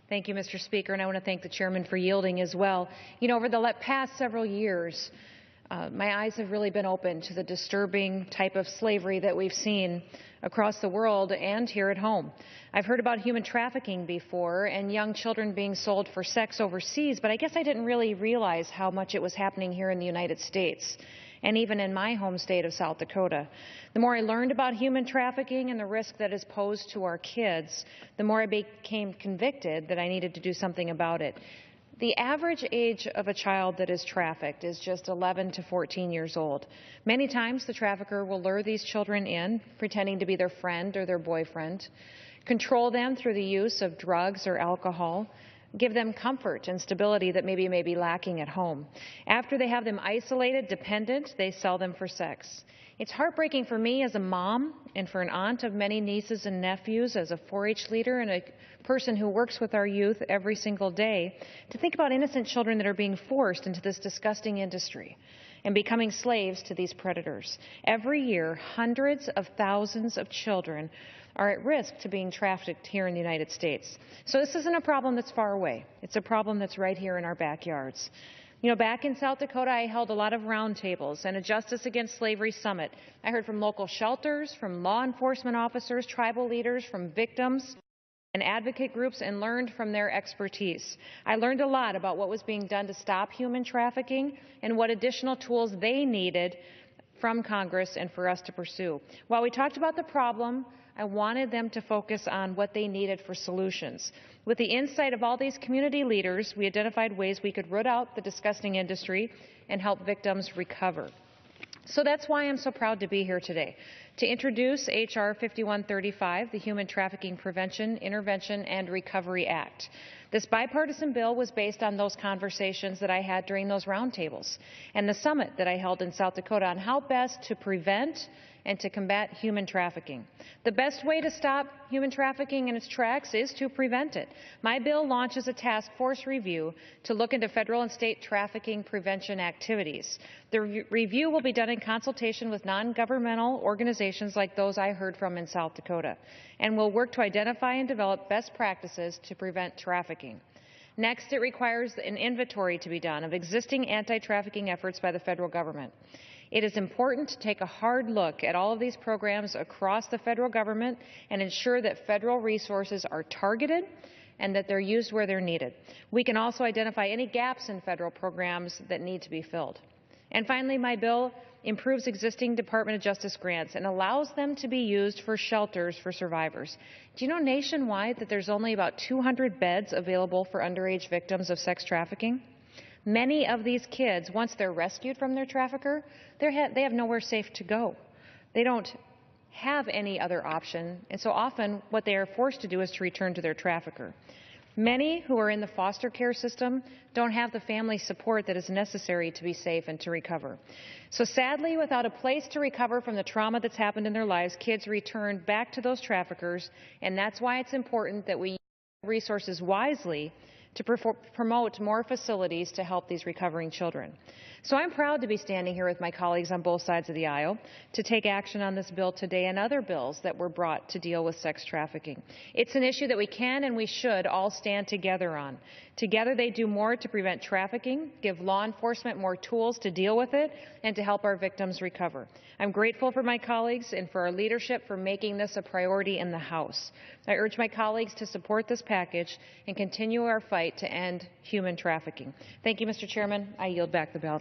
Thank you, Mr. Speaker, and I want to thank the chairman for yielding as well. You know, over the past several years, my eyes have really been open to the disturbing type of slavery that we've seen across the world and here at home. I've heard about human trafficking before and young children being sold for sex overseas, but I guess I didn't really realize how much it was happening here in the United States and even in my home state of South Dakota. The more I learned about human trafficking and the risk that is posed to our kids, the more I became convicted that I needed to do something about it. The average age of a child that is trafficked is just 11 to 14 years old. Many times the trafficker will lure these children in, pretending to be their friend or their boyfriend, control them through the use of drugs or alcohol, give them comfort and stability that maybe may be lacking at home. After they have them isolated, dependent, they sell them for sex. It's heartbreaking for me as a mom and for an aunt of many nieces and nephews, as a 4-H leader and a person who works with our youth every single day, to think about innocent children that are being forced into this disgusting industry and becoming slaves to these predators. Every year, hundreds of thousands of children are at risk to being trafficked here in the United States. So this isn't a problem that's far away. It's a problem that's right here in our backyards. You know, back in South Dakota, I held a lot of roundtables and a Justice Against Slavery Summit. I heard from local shelters, from law enforcement officers, tribal leaders, from victims and advocate groups, and learned from their expertise. I learned a lot about what was being done to stop human trafficking and what additional tools they needed from Congress and for us to pursue. While we talked about the problem, I wanted them to focus on what they needed for solutions. With the insight of all these community leaders, we identified ways we could root out the disgusting industry and help victims recover. So that's why I'm so proud to be here today, to introduce H.R. 5135, the Human Trafficking Prevention, Intervention, and Recovery Act. This bipartisan bill was based on those conversations that I had during those roundtables and the summit that I held in South Dakota on how best to prevent and to combat human trafficking. The best way to stop human trafficking in its tracks is to prevent it. My bill launches a task force review to look into federal and state trafficking prevention activities. The review will be done in consultation with non-governmental organizations like those I heard from in South Dakota, and will work to identify and develop best practices to prevent trafficking. Next, it requires an inventory to be done of existing anti-trafficking efforts by the federal government. It is important to take a hard look at all of these programs across the federal government and ensure that federal resources are targeted and that they're used where they're needed. We can also identify any gaps in federal programs that need to be filled. And finally, my bill improves existing Department of Justice grants and allows them to be used for shelters for survivors. Do you know nationwide that there's only about 200 beds available for underage victims of sex trafficking? Many of these kids, once they're rescued from their trafficker, they have nowhere safe to go. They don't have any other option, and so often what they are forced to do is to return to their trafficker. Many who are in the foster care system don't have the family support that is necessary to be safe and to recover. So sadly, without a place to recover from the trauma that's happened in their lives, kids return back to those traffickers, and that's why it's important that we use resources wisely to promote more facilities to help these recovering children. So I'm proud to be standing here with my colleagues on both sides of the aisle to take action on this bill today and other bills that were brought to deal with sex trafficking. It's an issue that we can and we should all stand together on. Together they do more to prevent trafficking, give law enforcement more tools to deal with it, and to help our victims recover. I'm grateful for my colleagues and for our leadership for making this a priority in the House. I urge my colleagues to support this package and continue our fight to end human trafficking. Thank you, Mr. Chairman. I yield back the balance.